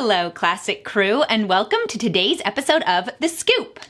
Hello, Classic Crew, and welcome to today's episode of The Scoop.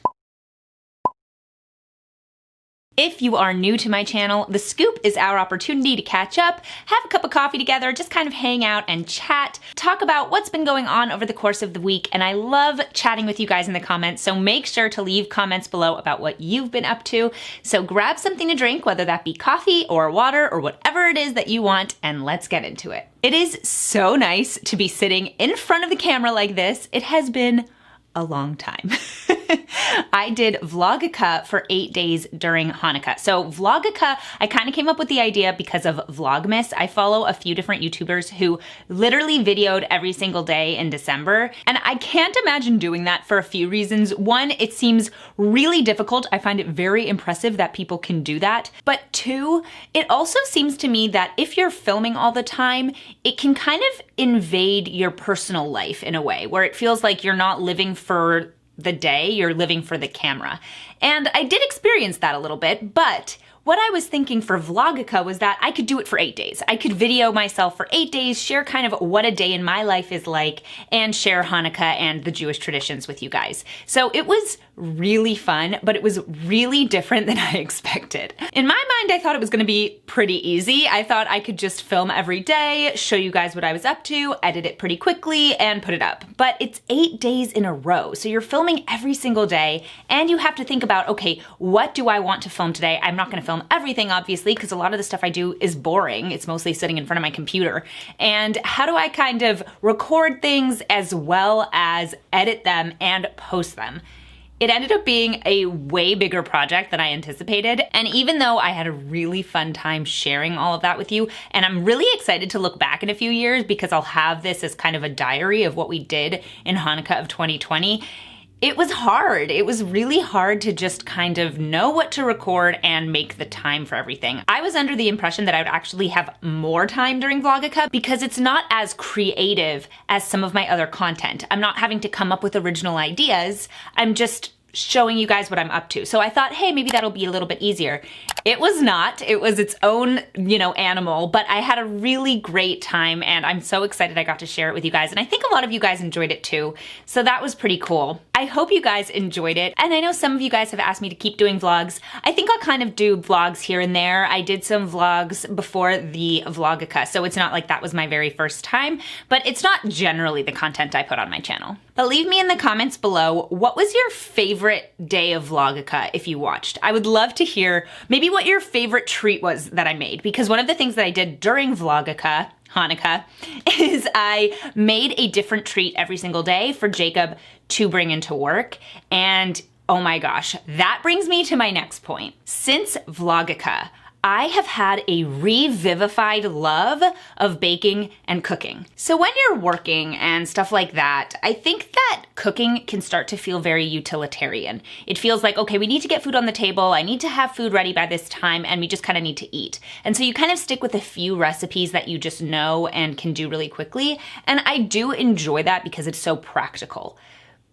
If you are new to my channel, The Scoop is our opportunity to catch up, have a cup of coffee together, just kind of hang out and chat, talk about what's been going on over the course of the week, and I love chatting with you guys in the comments, so make sure to leave comments below about what you've been up to. So grab something to drink, whether that be coffee or water or whatever it is that you want, and let's get into it. It is so nice to be sitting in front of the camera like this. It has been a long time. I did Vlogica for 8 days during Hanukkah. So Vlogica, I kind of came up with the idea because of Vlogmas. I follow a few different YouTubers who literally videoed every single day in December. And I can't imagine doing that for a few reasons. One, it seems really difficult. I find it very impressive that people can do that. But two, it also seems to me that if you're filming all the time, it can kind of invade your personal life in a way where it feels like you're not living for the day, you're living for the camera. And I did experience that a little bit, but what I was thinking for Vlogica was that I could do it for 8 days. I could video myself for 8 days, share kind of what a day in my life is like, and share Hanukkah and the Jewish traditions with you guys. So it was really fun, but it was really different than I expected. In my mind, I thought it was gonna be pretty easy. I thought I could just film every day, show you guys what I was up to, edit it pretty quickly, and put it up. But it's 8 days in a row, so you're filming every single day, and you have to think about, okay, what do I want to film today? I'm not gonna film everything, obviously, because a lot of the stuff I do is boring. It's mostly sitting in front of my computer. And how do I kind of record things as well as edit them and post them? It ended up being a way bigger project than I anticipated, and even though I had a really fun time sharing all of that with you, and I'm really excited to look back in a few years because I'll have this as kind of a diary of what we did in Hanukkah of 2020, it was hard. It was really hard to just kind of know what to record and make the time for everything. I was under the impression that I would actually have more time during Vlogica because it's not as creative as some of my other content. I'm not having to come up with original ideas. I'm just showing you guys what I'm up to. So I thought, hey, maybe that'll be a little bit easier. It was not. It was its own, animal, but I had a really great time and I'm so excited I got to share it with you guys. And I think a lot of you guys enjoyed it too. So that was pretty cool. I hope you guys enjoyed it. And I know some of you guys have asked me to keep doing vlogs. I think I'll kind of do vlogs here and there. I did some vlogs before the Vlogica, so it's not like that was my very first time, but it's not generally the content I put on my channel. But leave me in the comments below, what was your favorite day of Vlogica if you watched? I would love to hear maybe what your favorite treat was that I made, because one of the things that I did during Vlogica, Hanukkah, is I made a different treat every single day for Jacob to bring into work. And oh my gosh, that brings me to my next point. Since Vlogica, I have had a revivified love of baking and cooking. So when you're working and stuff like that, I think that cooking can start to feel very utilitarian. It feels like, okay, we need to get food on the table, I need to have food ready by this time, and we just kind of need to eat. And so you kind of stick with a few recipes that you just know and can do really quickly. And I do enjoy that because it's so practical.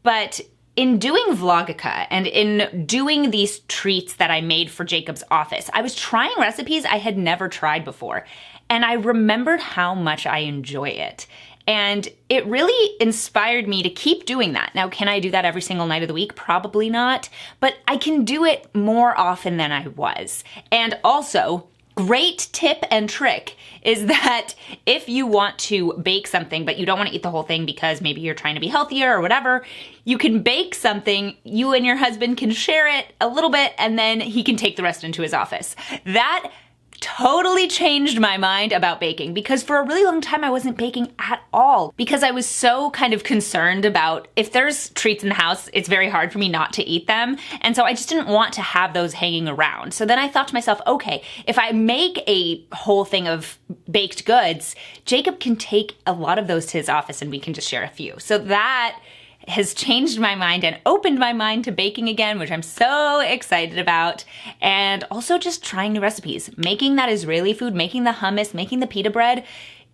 But in doing Vlogica and in doing these treats that I made for Jacob's office, I was trying recipes I had never tried before. And I remembered how much I enjoy it. And it really inspired me to keep doing that. Now, can I do that every single night of the week? Probably not, but I can do it more often than I was. And also, great tip and trick is that if you want to bake something, but you don't want to eat the whole thing because maybe you're trying to be healthier or whatever, you can bake something, you and your husband can share it a little bit, and then he can take the rest into his office. That totally changed my mind about baking because for a really long time I wasn't baking at all because I was so kind of concerned about if there's treats in the house, it's very hard for me not to eat them. And so I just didn't want to have those hanging around. So then I thought to myself, okay, if I make a whole thing of baked goods, Jacob can take a lot of those to his office and we can just share a few. So that has changed my mind and opened my mind to baking again, which I'm so excited about. And also just trying new recipes. Making that Israeli food, making the hummus, making the pita bread,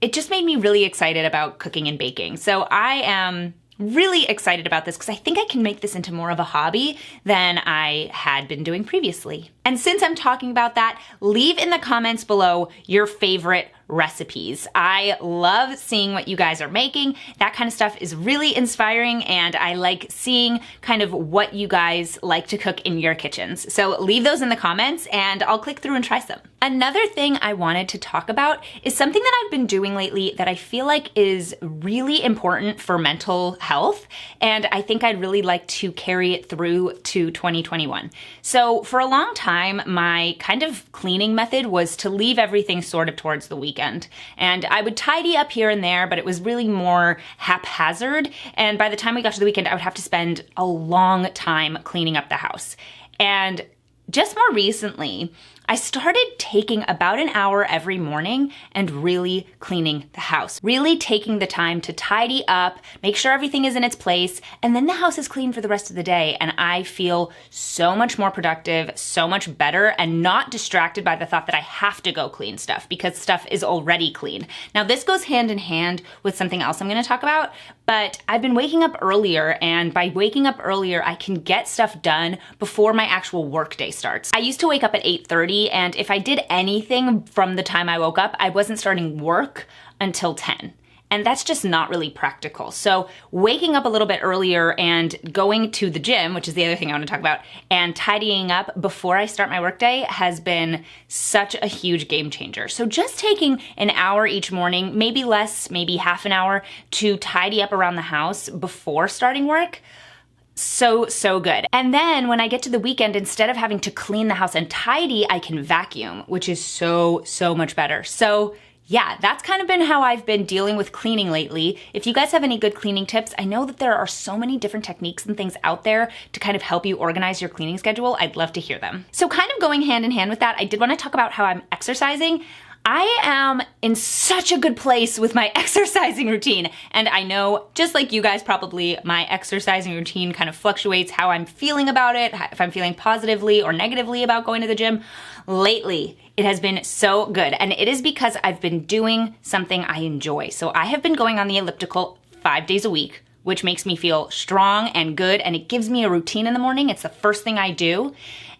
it just made me really excited about cooking and baking. So I am really excited about this because I think I can make this into more of a hobby than I had been doing previously. And since I'm talking about that, leave in the comments below your favorite recipes. I love seeing what you guys are making. That kind of stuff is really inspiring, and I like seeing kind of what you guys like to cook in your kitchens. So leave those in the comments and I'll click through and try some. Another thing I wanted to talk about is something that I've been doing lately that I feel like is really important for mental health, and I think I'd really like to carry it through to 2021. So for a long time, my kind of cleaning method was to leave everything sort of towards the weekend. And I would tidy up here and there, but it was really more haphazard. And by the time we got to the weekend, I would have to spend a long time cleaning up the house. And just more recently, I started taking about an hour every morning and really cleaning the house. Really taking the time to tidy up, make sure everything is in its place, and then the house is clean for the rest of the day. And I feel so much more productive, so much better, and not distracted by the thought that I have to go clean stuff because stuff is already clean. Now, this goes hand in hand with something else I'm gonna talk about, but I've been waking up earlier, and by waking up earlier, I can get stuff done before my actual workday starts. I used to wake up at 8:30, and if I did anything from the time I woke up, I wasn't starting work until 10. And that's just not really practical. So waking up a little bit earlier and going to the gym, which is the other thing I want to talk about, and tidying up before I start my workday has been such a huge game changer. So just taking an hour each morning, maybe less, maybe half an hour, to tidy up around the house before starting work, so good. And then when I get to the weekend, instead of having to clean the house and tidy, I can vacuum, which is so much better. So yeah, that's kind of been how I've been dealing with cleaning lately. If you guys have any good cleaning tips, I know that there are so many different techniques and things out there to kind of help you organize your cleaning schedule. I'd love to hear them. So kind of going hand in hand with that, I did want to talk about how I'm exercising. I am in such a good place with my exercising routine. And I know, just like you guys probably, my exercising routine kind of fluctuates how I'm feeling about it, if I'm feeling positively or negatively about going to the gym. Lately, it has been so good. And it is because I've been doing something I enjoy. So I have been going on the elliptical 5 days a week, which makes me feel strong and good. And it gives me a routine in the morning. It's the first thing I do.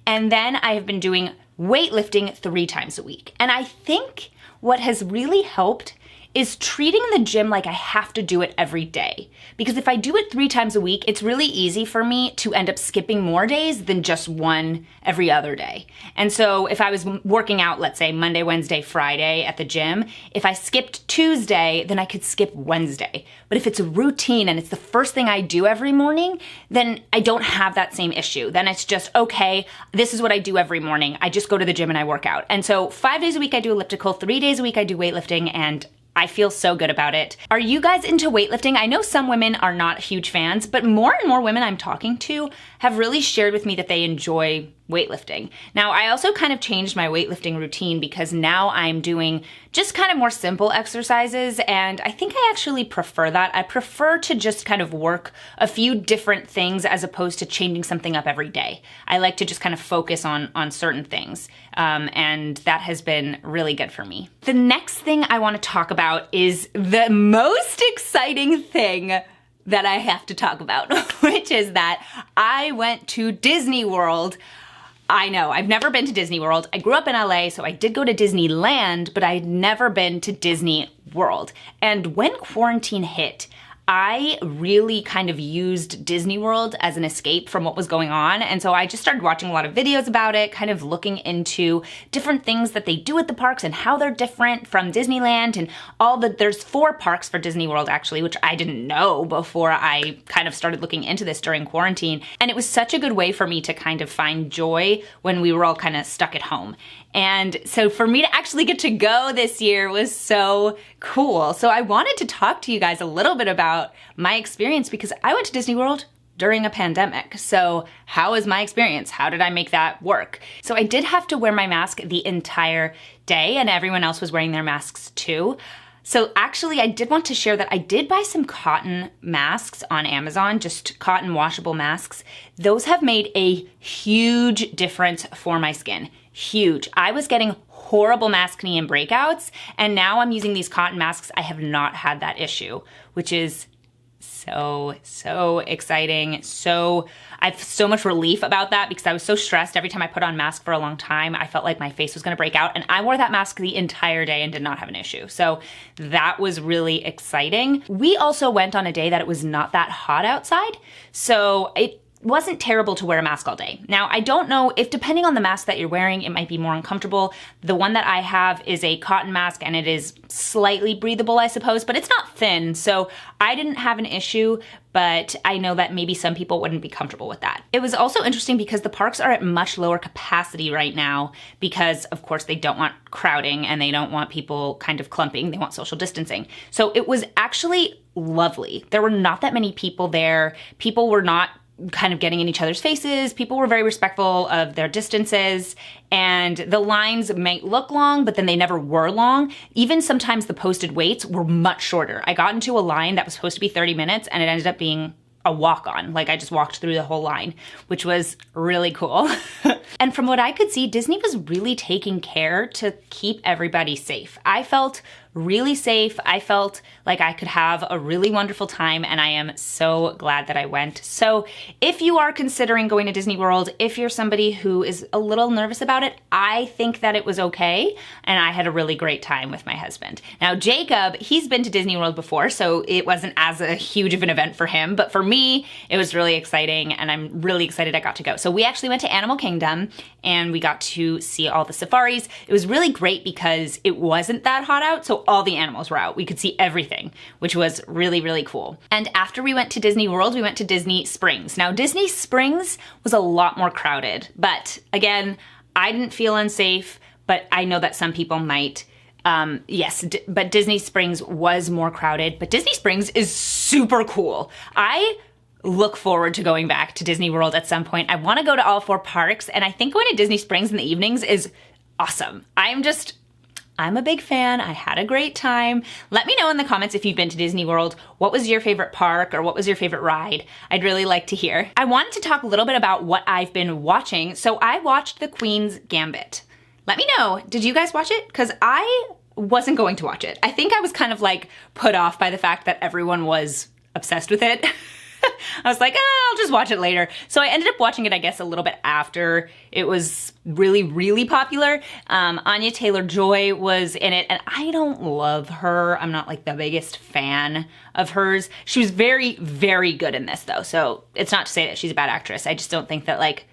And then I have been doing weightlifting 3 times a week. And I think what has really helped is treating the gym like I have to do it every day. Because if I do it 3 times a week, it's really easy for me to end up skipping more days than just one every other day. And so if I was working out, let's say Monday, Wednesday, Friday at the gym, if I skipped Tuesday, then I could skip Wednesday. But if it's a routine and it's the first thing I do every morning, then I don't have that same issue. Then it's just, okay, this is what I do every morning. I just go to the gym and I work out. And so 5 days a week I do elliptical, 3 days a week I do weightlifting, and I feel so good about it. Are you guys into weightlifting? I know some women are not huge fans, but more and more women I'm talking to have really shared with me that they enjoy weightlifting. Now, I also kind of changed my weightlifting routine because now I'm doing just kind of more simple exercises, and I think I actually prefer that. I prefer to just kind of work a few different things as opposed to changing something up every day. I like to just kind of focus on certain things, and that has been really good for me. The next thing I want to talk about is the most exciting thing that I have to talk about, which is that I went to Disney World. I know, I've never been to Disney World. I grew up in LA, so I did go to Disneyland, but I'd never been to Disney World. And when quarantine hit, I really kind of used Disney World as an escape from what was going on. And so I just started watching a lot of videos about it, kind of looking into different things that they do at the parks and how they're different from Disneyland and there's 4 parks for Disney World actually, which I didn't know before I kind of started looking into this during quarantine. And it was such a good way for me to kind of find joy when we were all kind of stuck at home. And so for me to actually get to go this year was so cool. So I wanted to talk to you guys a little bit about my experience because I went to Disney World during a pandemic. So how was my experience? How did I make that work? So I did have to wear my mask the entire day, and everyone else was wearing their masks too. So actually, I did want to share that I did buy some cotton masks on Amazon, just cotton washable masks. Those have made a huge difference for my skin. Huge. I was getting horrible maskne and breakouts, and now I'm using these cotton masks. I have not had that issue, which is so exciting. I have so much relief about that because I was so stressed every time I put on a mask for a long time. I felt like my face was gonna break out, and I wore that mask the entire day and did not have an issue. So that was really exciting. We also went on a day that it was not that hot outside, so it wasn't terrible to wear a mask all day. Now, I don't know if, depending on the mask that you're wearing, it might be more uncomfortable. The one that I have is a cotton mask, and it is slightly breathable, I suppose, but it's not thin, so I didn't have an issue, but I know that maybe some people wouldn't be comfortable with that. It was also interesting because the parks are at much lower capacity right now because, of course, they don't want crowding and they don't want people kind of clumping. They want social distancing. So it was actually lovely. There were not that many people there. People were not kind of getting in each other's faces. People were very respectful of their distances, and the lines might look long, but then they never were long. Even sometimes the posted waits were much shorter. I got into a line that was supposed to be 30 minutes and it ended up being a walk-on. Like, I just walked through the whole line, which was really cool. And from what I could see, Disney was really taking care to keep everybody safe. I felt really safe. I felt like I could have a really wonderful time, and I am so glad that I went. So if you are considering going to Disney World, if you're somebody who is a little nervous about it, I think that it was okay, and I had a really great time with my husband. Now, Jacob, he's been to Disney World before, so it wasn't as a huge of an event for him, but for me, it was really exciting, and I'm really excited I got to go. So we actually went to Animal Kingdom, and we got to see all the safaris. It was really great because it wasn't that hot out, so all the animals were out. We could see everything, which was really, really cool. And after we went to Disney World, we went to Disney Springs. Now, Disney Springs was a lot more crowded, but again, I didn't feel unsafe, but I know that some people might. Yes, but Disney Springs was more crowded, but Disney Springs is super cool. I look forward to going back to Disney World at some point. I want to go to all 4 parks, and I think going to Disney Springs in the evenings is awesome. I'm a big fan. I had a great time. Let me know in the comments if you've been to Disney World. What was your favorite park, or what was your favorite ride? I'd really like to hear. I wanted to talk a little bit about what I've been watching. So I watched The Queen's Gambit. Let me know, did you guys watch it? Because I wasn't going to watch it. I think I was kind of like put off by the fact that everyone was obsessed with it. I was like, I'll just watch it later. So I ended up watching it, I guess, a little bit after it was really, really popular. Anya Taylor-Joy was in it, and I don't love her. I'm not like the biggest fan of hers. She was very, very good in this, though. So it's not to say that she's a bad actress. I just don't think that, like,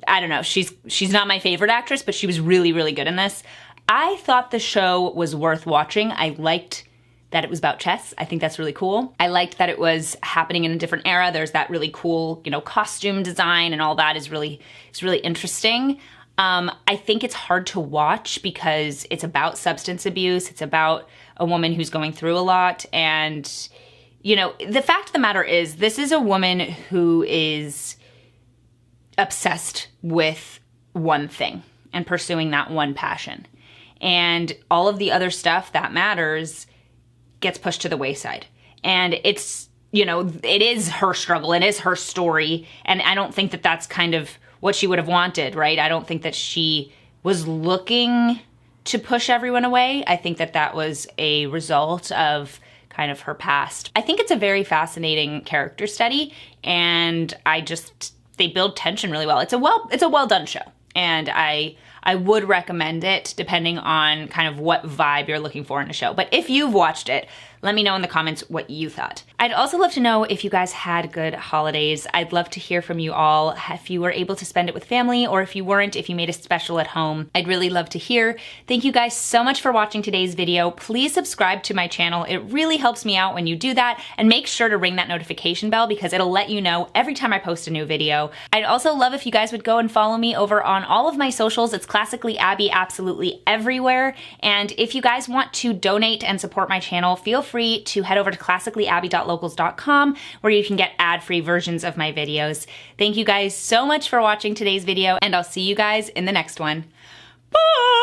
I don't know. She's not my favorite actress, but she was really, really good in this. I thought the show was worth watching. I liked that it was about chess. I think that's really cool. I liked that it was happening in a different era. There's that really cool, costume design and all that is really interesting. I think it's hard to watch because it's about substance abuse. It's about a woman who's going through a lot. And, the fact of the matter is, this is a woman who is obsessed with one thing and pursuing that one passion. And all of the other stuff that matters gets pushed to the wayside. And it's, it is her struggle. It is her story. And I don't think that that's kind of what she would have wanted, right? I don't think that she was looking to push everyone away. I think that that was a result of kind of her past. I think it's a very fascinating character study, and they build tension really well. It's a well done show. And I would recommend it depending on kind of what vibe you're looking for in a show. But if you've watched it, let me know in the comments what you thought. I'd also love to know if you guys had good holidays. I'd love to hear from you all if you were able to spend it with family, or if you weren't, if you made a special at home. I'd really love to hear. Thank you guys so much for watching today's video. Please subscribe to my channel. It really helps me out when you do that, and make sure to ring that notification bell because it'll let you know every time I post a new video. I'd also love if you guys would go and follow me over on all of my socials. It's Classically Abby absolutely everywhere. And if you guys want to donate and support my channel, feel free to head over to classicallyabby.locals.com where you can get ad-free versions of my videos. Thank you guys so much for watching today's video, and I'll see you guys in the next one. Bye!